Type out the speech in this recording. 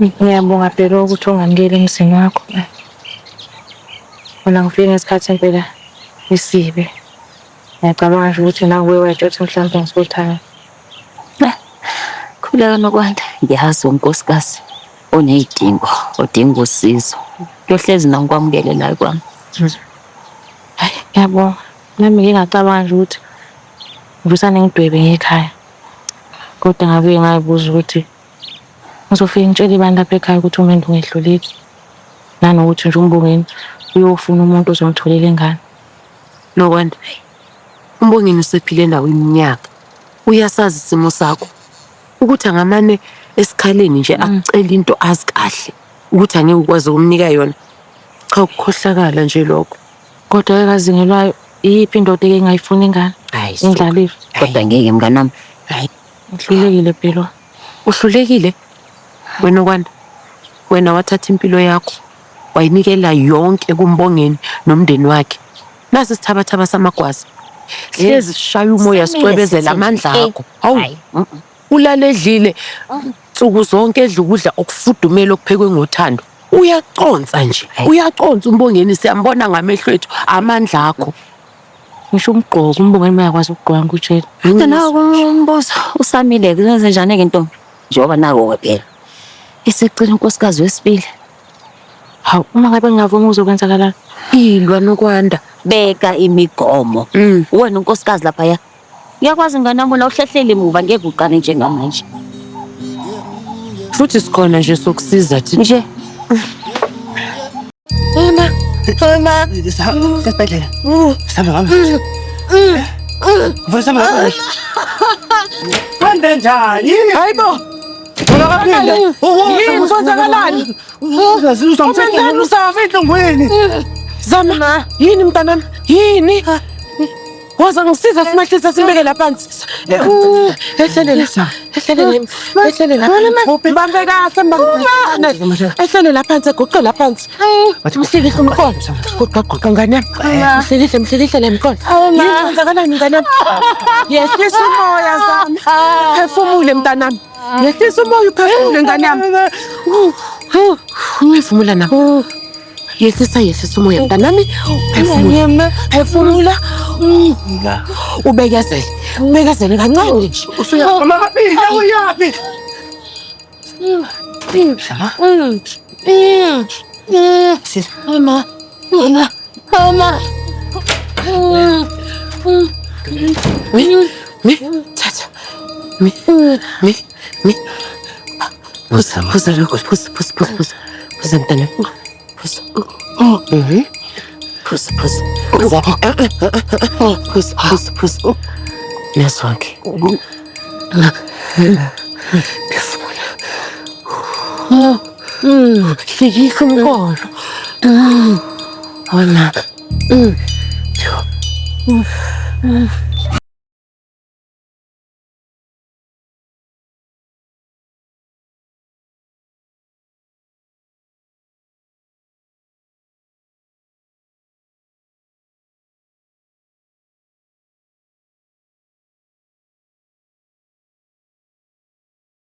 Ngiyabonga phela ukuthi ungamukeli emzini wakho. Mina ngifike ngesikhathi impela isibi. Ngiyacabanga nje ukuthi nawe wayetsha mhlawumbe ngisothaya. Khuleka Nokwanda, ngiyazi unkosikazi oney'dingo, odinga usizo. Kuyohlezi na ngikwamukele la kwami. Hayi, ngiyabonga. Nami ngingacabanga nje ukuthi ngivusane ngidwebe ngekhaya. Kodwa ngabuye ngayibuza ukuthi ngizofike ngitshele abantu lapha ekhaya ukuthi uMendo ngehluleki. Nanokuthi nje uMbongeni uyofuna umuntu ozongitholela ingane. Nokwanda, uMbongeni usephile endaweni iminyaka. Uyasazi isimo sakho. Ukuthi angamane esikhaleni nje akucela into azi kahle ukuthi angeke ukwazi ukumnika yona. Cha, ukukhohlakala nje lokho. Kodwa ekazingelwayo iyiphi indoda engayifuna ingane? Hayi, Indlalifa. Kodwa ngeke mnganami. hayi, Ngihlulekile phela. uhlulekile. Wena Nokwanda, wena wathatha impilo yakho wayinikela yonke kuMbongeni nomndeni wakhe. Nasi isithabathaba samagwazi. Hlezi sishaya umoya sicwebezela amandla akho. Hawu, ulale edlile nsuku zonke edla ukudla okufudumele okuphekwe ngothando. Uyaconsa nje, uyaconsa uMbongeni, siyambona ngamehlo ethu amandla akho. Ngisho umgqoko uMbongeni mayakwazi ukugqoka ngikutshela. Kodwa nawo umbuzo usamile kuzenze njani-ke ntombi? Njengoba nako phela isecela unkosikazi wesibili. Hawu, uma ngabe ngingavuma uzokwenzakalani? Ilwa Nokwanda. Beka imigomo. Wena unkosikazi laphaya. Ngiyakwazi nganami la uhlehlele emuva ngeke uqale njengamanje. Futhi sikhona nje sokusiza thina. Nje. Mama. Esibhedlela. Sihamba ngami. Mfundisa ngami. Kwande njani? Hayibo. Ngakaphinde. Yini kwenzakalani? Uzongitshela usafa enhlungwini. Zama, yini mntanami? Yini? Woza ngisiza simahlisa simbeke la phansi. Ehlele la. Ehlele la. Mbambe kahle mbambe. Ehlele la phansi, guqe la phansi. Mhlikihle umqondo. Guqa ngane yami. Mhlikihle le mqondo. Yini kwenzakalani ngane yami? Yehlisa umoya zami. Phefumule mntanami. Yehlisa umoya uphefumule ngane yami. Phefumula nami. Yehlisa umoya mntanami. Phefumula. Ubekezele kancane nje. Mama kaphi? Uyaphi? Mama. Tata. Phuza lokho, phuza mntanami. Phuza. Phuza. Nesonke. Phefumula. Hlikihla umqondo. Wena.